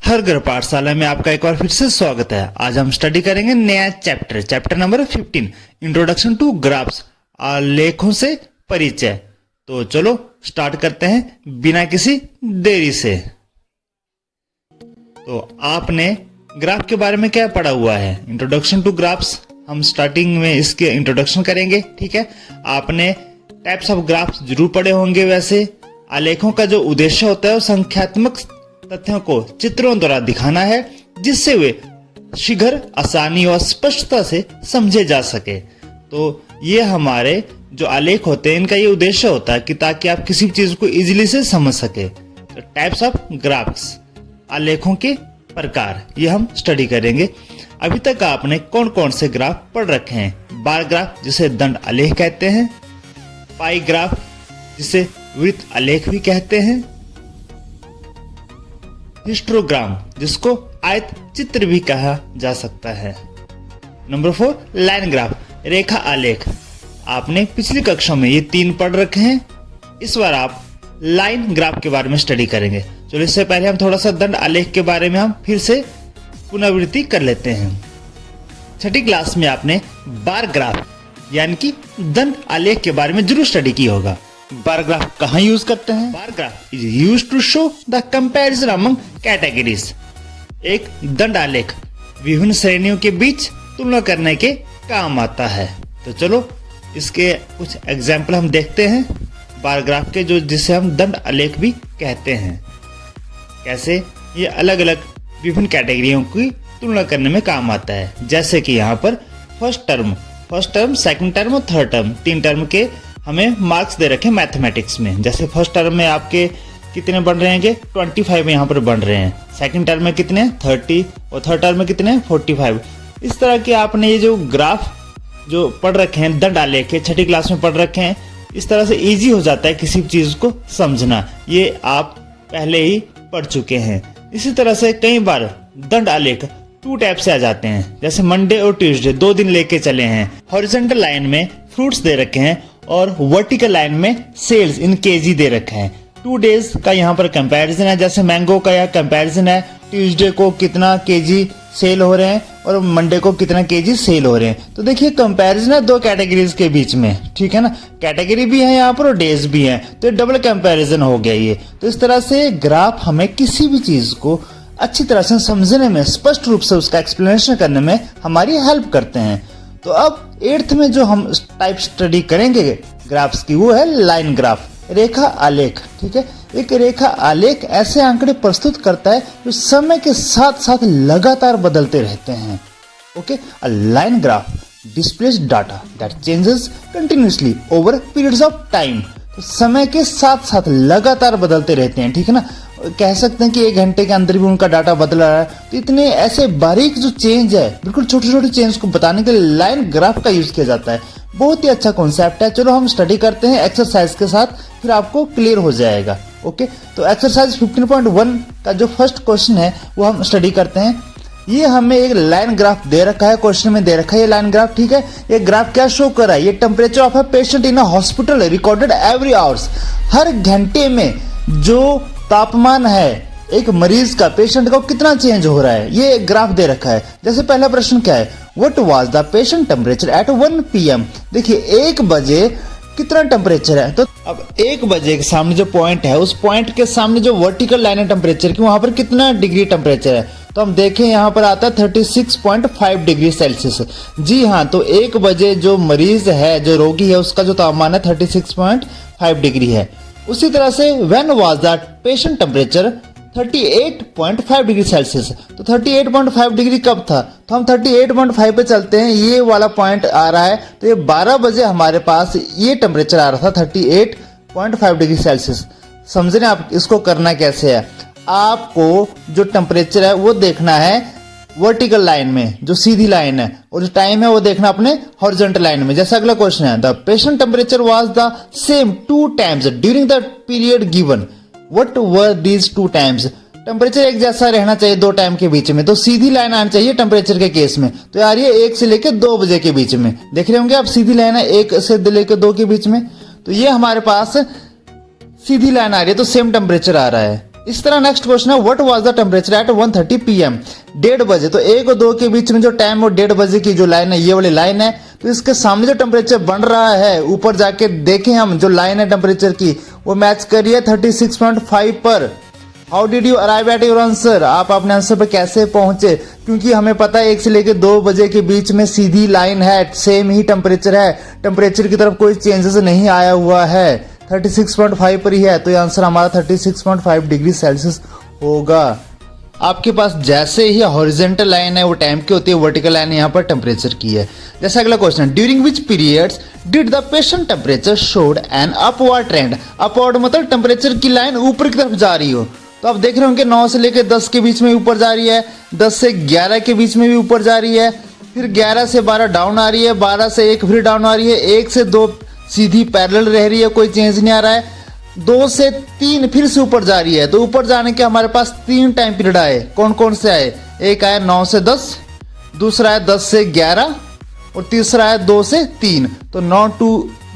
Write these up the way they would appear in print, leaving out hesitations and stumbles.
हर घर पाठशाला में आपका एक बार फिर से स्वागत है। आज हम स्टडी करेंगे नया chapter number 15 introduction to graphs, आलेखों से परिचय। तो चलो स्टार्ट करते हैं बिना किसी देरी से। तो आपने ग्राफ के बारे में क्या पढ़ा हुआ है? इंट्रोडक्शन टू ग्राफ्स हम स्टार्टिंग में इसके इंट्रोडक्शन करेंगे, ठीक है। आपने टाइप्स ऑफ ग्राफ्स जरूर पढ़े होंगे। वैसे आलेखों का जो उद्देश्य होता है वो संख्यात्मक तथ्यों को चित्रों द्वारा दिखाना है, जिससे वे शीघ्र, आसानी और स्पष्टता से समझे जा सके। तो ये हमारे जो आलेख होते हैं इनका ये उद्देश्य होता है कि ताकि आप किसी चीज को इजीली से समझ सके। तो टाइप्स ऑफ ग्राफ्स, आलेखों के प्रकार, ये हम स्टडी करेंगे। अभी तक आपने कौन कौन से ग्राफ पढ़ रखे हैं? बार ग्राफ जिसे दंड आलेख कहते हैं, पाई ग्राफ जिसे वृत्त आलेख भी कहते हैं, हिस्टोग्राम जिसको आयत चित्र भी कहा जा सकता है। नंबर 4 लाइन ग्राफ, रेखा आलेख। आपने पिछली कक्षा में ये 3 पढ़ रखे हैं। इस बार आप लाइन ग्राफ के बारे में स्टडी करेंगे। चलो इससे पहले हम थोड़ा सा दंड आलेख के बारे में हम फिर से पुनरावृत्ति कर लेते हैं। छठी क्लास में आपने बार ग्राफ यानी कि दंड आलेख के बारे में जरूर स्टडी किया होगा। बार ग्राफ कहाँ यूज करते हैं? Bar graph is used to show the comparison among categories. एक दंड आलेख विभिन्न श्रेणियों के बीच तुलना करने के काम आता है। तो चलो इसके कुछ एग्जाम्पल हम देखते हैं बार ग्राफ के, जो जिसे हम दंड आलेख भी कहते हैं। कैसे ये अलग अलग विभिन्न कैटेगरियों की तुलना करने में काम आता है। जैसे कि यहाँ पर फर्स्ट टर्म, सेकंड टर्म और थर्ड टर्म, 3 टर्म के हमें मार्क्स दे रखे मैथमेटिक्स में। जैसे फर्स्ट टर्म में आपके कितने बन रहे हैं? 25 में यहाँ पर बन रहे हैं। सेकंड टर्म में कितने? 30 और थर्ड टर्म में कितने? 45। इस तरह के आपने ये जो ग्राफ जो पढ़ रखे हैं दंड आलेख के, छठी क्लास में पढ़ रखे हैं। इस तरह से इजी हो जाता है किसी चीज को समझना, ये आप पहले ही पढ़ चुके हैं। इसी तरह से कई बार दंड आलेख 2 टाइप से आ जाते हैं। जैसे मंडे और ट्यूसडे 2 दिन लेके चले हैं। हॉरिजॉन्टल लाइन में फ्रूट्स दे रखे हैं और वर्टिकल लाइन में सेल्स इन केजी दे रखे हैं। 2 डेज का यहाँ पर कंपैरिजन है। जैसे मैंगो का यहाँ कंपैरिजन है, ट्यूसडे को कितना केजी सेल हो रहे हैं और मंडे को कितना केजी सेल हो रहे हैं। तो देखिए कंपैरिजन है 2 कैटेगरीज के बीच में, ठीक है ना। कैटेगरी भी है यहाँ पर और डेज भी है, तो डबल कंपैरिजन हो गया ये। तो इस तरह से ग्राफ हमें किसी भी चीज को अच्छी तरह से समझने में, स्पष्ट रूप से उसका एक्सप्लेनेशन करने में हमारी हेल्प करते हैं। तो अब 8th में जो हम टाइप स्टडी करेंगे ग्राफ्स की, वो है लाइन ग्राफ, रेखा आलेख, ठीक है। एक रेखा आलेख ऐसे आंकड़े प्रस्तुत करता है जो समय के साथ साथ लगातार बदलते रहते हैं। Okay, a line graph displace data that changes continuously over periods of time. तो समय के साथ साथ लगातार बदलते रहते हैं, ठीक है ना। कह सकते हैं कि 1 घंटे के अंदर भी उनका डाटा बदल रहा है। तो इतने ऐसे बारीक जो चेंज है, बिल्कुल छोटे छोटे चेंज को बताने के लिए लाइन ग्राफ का यूज किया जाता है। बहुत ही अच्छा कॉन्सेप्ट है। चलो हम स्टडी करते हैं एक्सरसाइज के साथ, फिर आपको क्लियर हो जाएगा। ओके, तो एक्सरसाइज 15.1 का जो फर्स्ट क्वेश्चन है वो हम स्टडी करते हैं। ये हमें एक लाइन ग्राफ दे रखा है, क्वेश्चन में दे रखा है ये लाइन ग्राफ, ठीक है। ये ग्राफ क्या शो कर रहा है? ये temperature of a patient in a hospital recorded every hours. हर घंटे में जो तापमान है एक मरीज का, पेशेंट का, कितना चेंज हो रहा है, ये ग्राफ दे रखा है। जैसे पहला प्रश्न क्या है? What was the patient temperature at 1 PM। देखिए 1 बजे कितना टेम्परेचर है। तो अब 1 बजे के सामने जो पॉइंट है, उस पॉइंट के सामने जो वर्टिकल लाइन है टेम्परेचर की, वहां पर कितना डिग्री टेम्परेचर है? तो हम देखें यहाँ पर आता है 36.5 डिग्री सेल्सियस। जी हाँ, तो 1 बजे जो मरीज है, जो रोगी है, उसका जो तापमान है 36.5 डिग्री है। उसी तरह से when was that patient temperature 38.5 degree Celsius. तो 38.5 डिग्री कब था? तो हम 38.5 पे चलते हैं, ये वाला पॉइंट आ रहा है। तो ये 12 बजे हमारे पास ये टेम्परेचर आ रहा था 38.5 डिग्री सेल्सियस। समझ रहे हैं आप? इसको करना कैसे है? आपको जो टेम्परेचर है वो देखना है वर्टिकल लाइन में, जो सीधी लाइन है, और जो टाइम है वो देखना अपने हॉरिजॉन्टल लाइन में। जैसा अगला क्वेश्चन है, the patient temperature was the same 2 times during the period given. What were these 2 times? Temperature एक जैसा रहना चाहिए 2 टाइम के बीच में, तो सीधी लाइन आनी चाहिए टेम्परेचर के केस में। तो यार ये 1 से लेकर 2 बजे के बीच में, देख रहे होंगे आप, सीधी लाइन है 1 से लेकर 2 के बीच में। तो ये हमारे पास सीधी लाइन आ रही है, तो सेम टेम्परेचर आ रहा है। इस तरह नेक्स्ट क्वेश्चन है, what was the temperature at 1:30 PM, 1:30 बजे। तो 1 और 2 के बीच में जो टाइम और 1:30 बजे की जो लाइन है, ये वाली लाइन है। तो इसके सामने जो टेम्परेचर बन रहा है, ऊपर जाके देखें हम, जो लाइन है टेम्परेचर की, वो मैच कर रही है 36.5 पर। How did you arrive at your answer, आप अपने आंसर पर कैसे पहुंचे? क्योंकि हमें पता है 1 से लेकर 2 बजे के बीच में सीधी लाइन है, सेम ही टेम्परेचर है, टेम्परेचर की तरफ कोई चेंजेस नहीं आया हुआ है, 36.5 पर ही है। तो ये आंसर हमारा 36.5 डिग्री सेल्सियस होगा। आपके पास जैसे ही हॉरिजेंटल लाइन है वो टाइम की होती है, वर्टिकल लाइन यहाँ पर टेम्परेचर की है। जैसे अगला क्वेश्चन है, during which periods did the patient temperature showed an upward trend. Upward मतलब टेम्परेचर की लाइन ऊपर की तरफ जा रही हो। तो आप देख रहे होंगे 9 से लेकर 10 के बीच में ऊपर जा रही है, 10 से 11 के बीच में भी ऊपर जा रही है, फिर 11 से 12 डाउन आ रही है, 12 से 1 फिर डाउन आ रही है, 1 से 2 सीधी पैरेलल रह रही है, कोई चेंज नहीं आ रहा है, 2 से 3 फिर से ऊपर जा रही है। तो ऊपर जाने के हमारे पास 3 टाइम पीरियड आए। कौन कौन से आए? एक आया 9 से 10, दूसरा है 10 से 11 और तीसरा है 2 से 3। तो 9 to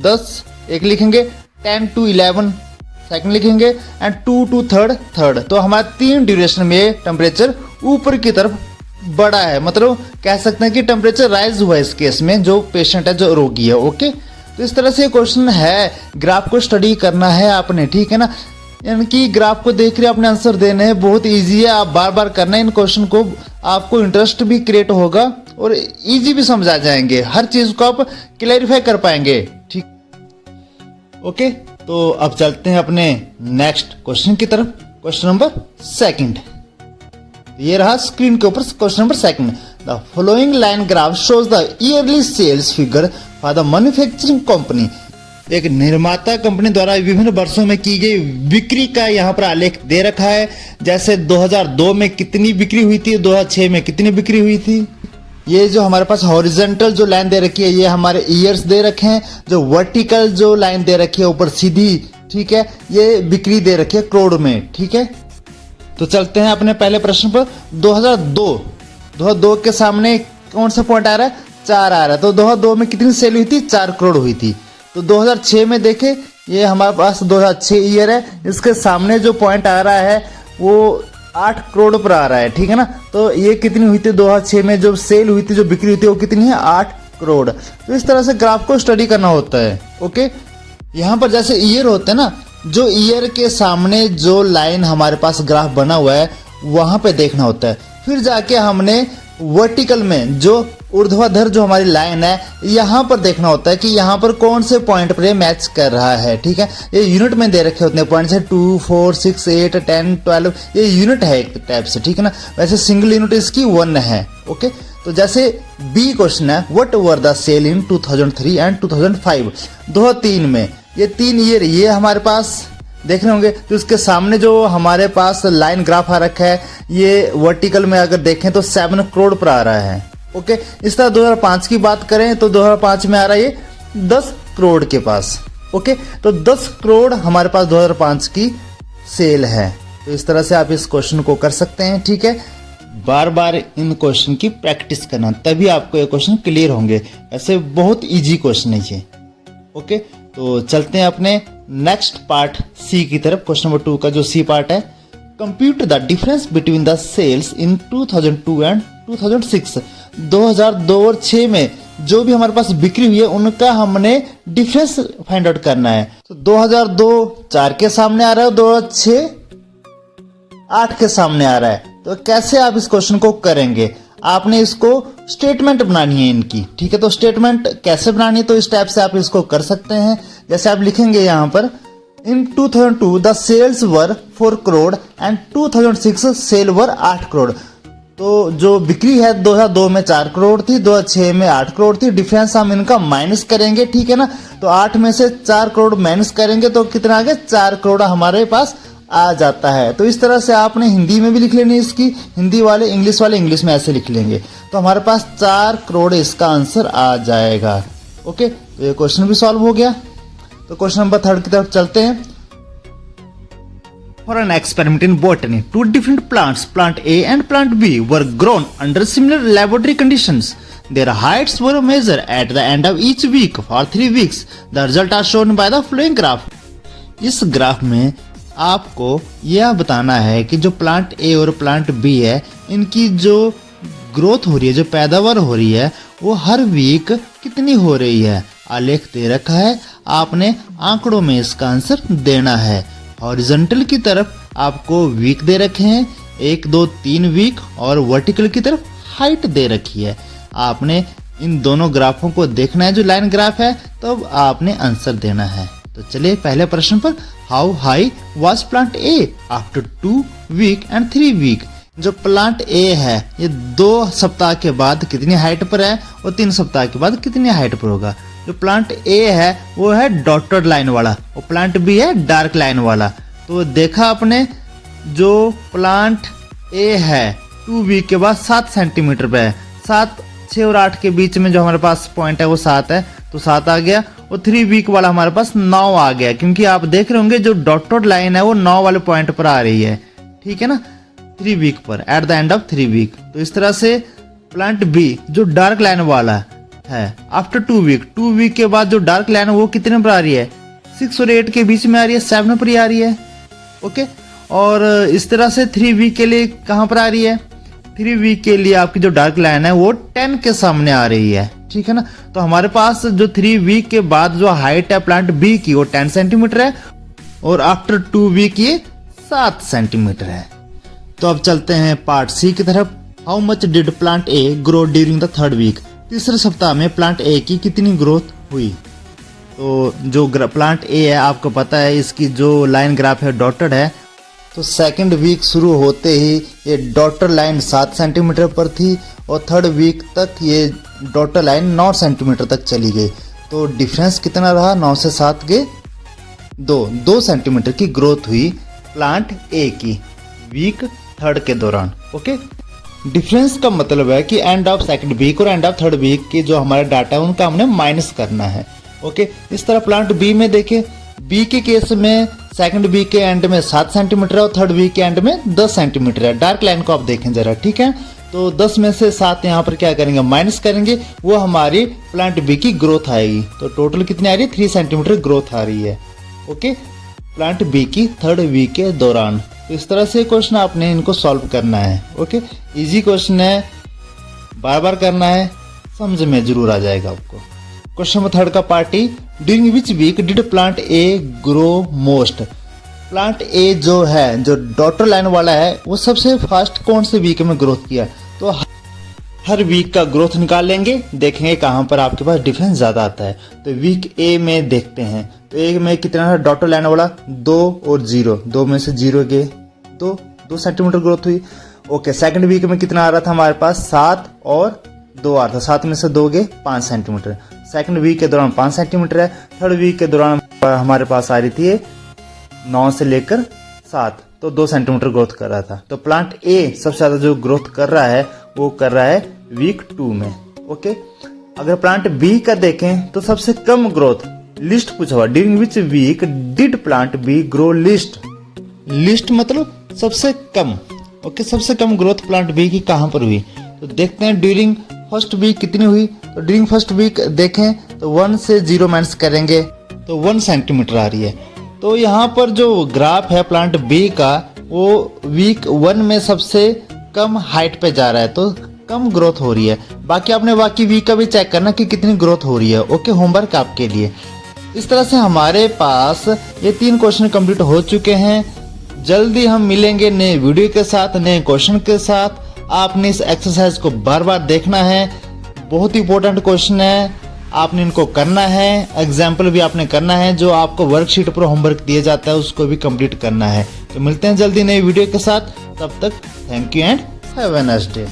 10 एक लिखेंगे, 10 to 11 सेकंड लिखेंगे एंड 2 to थर्ड। तो हमारा 3 ड्यूरेशन में टेम्परेचर ऊपर की तरफ बढ़ा है, मतलब कह सकते हैं कि टेम्परेचर राइज हुआ है इस केस में, जो पेशेंट है, जो रोगी है। ओके, तो इस तरह से क्वेश्चन है, ग्राफ को स्टडी करना है आपने, ठीक है ना, यानी कि ग्राफ को देख रहे अपने आंसर देने हैं, बहुत इजी है, आप बार बार करना है इन क्वेश्चन को, आपको इंटरेस्ट भी क्रिएट होगा और इजी भी समझ आ जाएंगे, हर चीज को आप क्लैरिफाई कर पाएंगे, ठीक। ओके, तो अब चलते हैं अपने नेक्स्ट क्वेश्चन की तरफ। क्वेश्चन नंबर 2, ये रहा स्क्रीन के ऊपर question number 2। The following line graph shows the yearly sales figure for the manufacturing company. एक निर्माता कंपनी द्वारा विभिन्न वर्षों में की गई बिक्री का यहाँ पर आलेख दे रखा है। जैसे 2002 में कितनी बिक्री हुई थी, 2006 में कितनी बिक्री हुई थी। ये जो हमारे पास हॉरिजेंटल जो लाइन दे रखी है, ये हमारे ईयर्स दे रखे हैं। जो वर्टिकल जो लाइन दे रखी है ऊपर सीधी, ठीक है, ये बिक्री दे रखी है करोड़ में, ठीक है। तो चलते हैं अपने पहले प्रश्न पर। 2002 के सामने कौन सा पॉइंट आ रहा है? 4 आ रहा है। तो 2002 में कितनी सेल हुई थी? 4 करोड़ हुई थी। तो 2006 में देखें, ये हमारे पास 2006 ईयर है, इसके सामने जो पॉइंट आ रहा है वो 8 करोड़ पर आ रहा है, ठीक है ना। तो ये कितनी हुई थी? 2006 में जो सेल हुई थी, जो बिक्री हुई थी, वो कितनी है? 8 करोड़। तो इस तरह से ग्राफ को स्टडी करना होता है। ओके, यहाँ पर जैसे ईयर होते हैं ना, जो ईयर के सामने जो लाइन हमारे पास ग्राफ बना हुआ है वहां पे देखना होता है। फिर जाके हमने वर्टिकल में जो ऊर्ध्वाधर जो हमारी लाइन है, यहाँ पर देखना होता है कि यहाँ पर कौन से पॉइंट पर मैच कर रहा है, ठीक है। ये यूनिट में दे रखे होते हैं पॉइंट्स है, 2, 4, 6, 8, 10, 12, ये यूनिट है एक टाइप से, ठीक है ना। वैसे सिंगल यूनिट इसकी 1 है। ओके, तो जैसे बी क्वेश्चन है, what were the sale in 2003 and 2005। 2003 में ये 3 ईयर ये हमारे पास देख रहे होंगे। तो इसके सामने जो हमारे पास लाइन ग्राफ आ रखा है, ये वर्टिकल में अगर देखें तो 7 करोड़ पर आ रहा है। ओके, इस तरह 2005 की बात करें तो 2005 में आ रहा है ये 10 करोड़ के पास। ओके, तो 10 करोड़ हमारे पास 2005 की सेल है। तो इस तरह से आप इस क्वेश्चन को कर सकते हैं, ठीक है। बार बार इन क्वेश्चन की प्रैक्टिस करना, तभी आपको ये क्वेश्चन क्लियर होंगे। ऐसे बहुत इजी क्वेश्चन है ये। ओके, तो चलते हैं अपने नेक्स्ट पार्ट सी की तरफ। क्वेश्चन नंबर 2 का जो सी पार्ट है, compute the difference between the sales in 2002 and 2006। 2002 और 6 में जो भी हमारे पास बिक्री हुई है उनका हमने डिफरेंस फाइंड आउट करना है। तो 2002 4 के सामने आ रहा है, 2006 8 के सामने आ रहा है। तो कैसे आप इस क्वेश्चन को करेंगे? आपने इसको स्टेटमेंट बनानी है इनकी, ठीक है। तो स्टेटमेंट कैसे बनानी है? तो इस टाइप से आप इसको कर सकते हैं। जैसे आप लिखेंगे यहाँ पर, in 2002 the sales were 4 crore and 2006 sale were 8 crore. तो जो बिक्री है 2002 में 4 करोड़ थी, 2006 में 8 करोड़ थी। डिफरेंस हम इनका माइनस करेंगे, ठीक है ना। तो 8 में से 4 करोड़ माइनस करेंगे तो कितना आ गया? 4 करोड़ हमारे पास आ जाता है। तो इस तरह से आपने हिंदी में भी लिख लेनी इसकी, हिंदी वाले इंग्लिश में ऐसे लिख लेंगे। तो हमारे पास 4 करोड़ इसका आंसर आ जाएगा। ओके, तो ये क्वेश्चन भी सॉल्व हो गया। तो क्वेश्चन नंबर 3 की तरफ चलते हैं। For an experiment in botany, 2 different plants, plant A and plant B, were grown under similar laboratory conditions. Their heights were measured at the end of each week for 3 weeks. The results are shown by the following graph. इस graph में आपको यह बताना है कि जो plant ए और plant B है, इनकी जो ग्रोथ हो रही है, जो पैदावार हो रही है, वो हर वीक कितनी हो रही है। आलेख दे रखा है, आपने आंकड़ों में इसका आंसर देना है। हॉरिजॉन्टल की तरफ आपको वीक दे रखे हैं, 1, 2, 3 वीक, और वर्टिकल की तरफ हाइट दे रखी है। आपने इन दोनों ग्राफों को देखना है, जो लाइन ग्राफ है, तब आपने आंसर देना है। तो चलिए पहले प्रश्न पर, how high was plant A after 2 week and 3 week. जो प्लांट ए है, ये 2 सप्ताह के बाद कितनी हाइट पर है और 3 सप्ताह के बाद कितनी हाइट पर होगा। जो प्लांट ए है वो है डॉटेड लाइन वाला, और प्लांट बी है डार्क लाइन वाला। तो देखा आपने, जो प्लांट ए है 2 वीक के बाद 7 सेंटीमीटर पे है, 7, 6 और 8 के बीच में जो हमारे पास पॉइंट है वो 7 है, तो 7 आ गया। और 3 वीक वाला हमारे पास 9 आ गया, क्योंकि आप देख रहे होंगे जो डॉटेड लाइन है वो 9 वाले पॉइंट पर आ रही है, ठीक है ना, 3 वीक पर, at the end of 3 week. तो इस तरह से प्लांट बी जो डार्क लाइन वाला है, आफ्टर 2 वीक के बाद जो डार्क लाइन है वो कितने पर आ रही है, 6 और 8 के बीच में आ रही है, 7 पर ही आ रही है। ओके, और इस तरह से 3 वीक के लिए कहां पर आ रही है, 3 वीक के लिए आपकी जो डार्क लाइन है वो 10 के सामने आ रही है, ठीक है ना। तो हमारे पास जो 3 वीक के बाद जो हाइट है प्लांट बी की वो 10 सेंटीमीटर है, और आफ्टर 2 वीक ये 7 सेंटीमीटर है। तो अब चलते हैं पार्ट सी की तरफ। How much did plant A grow during the 3rd week. तीसरे सप्ताह में प्लांट ए की कितनी ग्रोथ हुई। तो जो प्लांट ए है, आपको पता है इसकी जो लाइन ग्राफ है डॉटेड है, तो 2nd वीक शुरू होते ही ये डॉटेड लाइन 7 सेंटीमीटर पर थी, और 3rd वीक तक ये डॉटेड लाइन 9 सेंटीमीटर तक चली गई। तो डिफरेंस कितना रहा, 9 से 7 के 2 सेंटीमीटर की ग्रोथ हुई प्लांट ए की वीक 3rd के दौरान। ओके, डिफरेंस का मतलब है कि एंड ऑफ 2nd वीक और एंड ऑफ 3rd वीक की जो हमारा डाटा है उनका हमने माइनस करना है। ओके, इस तरह प्लांट बी में देखें, बी के केस में 2nd वीक के एंड में 7 सेंटीमीटर है और 3rd वीक के एंड में 10 सेंटीमीटर है। डार्क लाइन को आप देखें जरा, ठीक है। तो 10 में से 7 यहाँ पर क्या करेंगे, माइनस करेंगे, वो हमारी प्लांट बी की ग्रोथ आएगी। तो टोटल कितनी आ रही है, 3 सेंटीमीटर ग्रोथ आ रही है। ओके, प्लांट बी की 3rd वीक के दौरान। तो इस तरह से क्वेश्चन आपने इनको सॉल्व करना है। ओके, इजी क्वेश्चन है, बार बार करना है, समझ में जरूर आ जाएगा आपको। क्वेश्चन नंबर 3rd का पार्टी, during which week did plant A grow most. Plant A जो है, जो डॉटेड लाइन वाला है, वो सबसे फास्ट कौन से वीक में ग्रोथ किया। तो हर वीक का ग्रोथ निकाल लेंगे, देखेंगे कहाँ पर आपके पास डिफरेंस ज्यादा आता है। तो वीक ए में देखते हैं, तो ए में कितना है डॉटेड लाइन वाला, 2 और 0, 2 में से 0 गए, 2 सेंटीमीटर ग्रोथ हुई। ओके, 2nd वीक में कितना आ रहा था हमारे पास, 7 और 2 आ रहा था, 7 में से 2 गए 5 सेंटीमीटर। 2nd वीक के दौरान 5 सेंटीमीटर है। 3rd वीक के दौरान हमारे पास आ रही थी 9 से लेकर 7, तो 2 सेंटीमीटर ग्रोथ कर रहा था। तो प्लांट ए सबसे ज्यादा जो ग्रोथ कर रहा है वो कर रहा है वीक 2 में। ओके, अगर प्लांट बी का देखें तो सबसे कम ग्रोथ, लिस्ट पूछा हुआ, during which week did plant B grow least. Least मतलब सबसे कम। ओके, सबसे कम ग्रोथ प्लांट बी की कहां पर हुई। तो देखते हैं ड्यूरिंग 1st वीक कितनी हुई। तो ड्यूरिंग 1st वीक देखें तो 1 से 0 माइनस करेंगे तो 1 सेंटीमीटर आ रही है। तो यहाँ पर जो ग्राफ है प्लांट बी का, वो वीक 1 में सबसे कम हाइट पे जा रहा है, तो कम ग्रोथ हो रही है। बाकी आपने बाकी वीक का भी चेक करना कि कितनी ग्रोथ हो रही है। ओके, होमवर्क आपके लिए। इस तरह से हमारे पास ये 3 क्वेश्चन कंप्लीट हो चुके हैं। जल्दी हम मिलेंगे नए वीडियो के साथ, नए क्वेश्चन के साथ। आपने इस एक्सरसाइज को बार बार देखना है, बहुत ही इंपॉर्टेंट क्वेश्चन है, आपने इनको करना है। एग्जाम्पल भी आपने करना है, जो आपको वर्कशीट पर होमवर्क दिया जाता है उसको भी कंप्लीट करना है। तो मिलते हैं जल्दी नए वीडियो के साथ, तब तक thank you and have a nice day.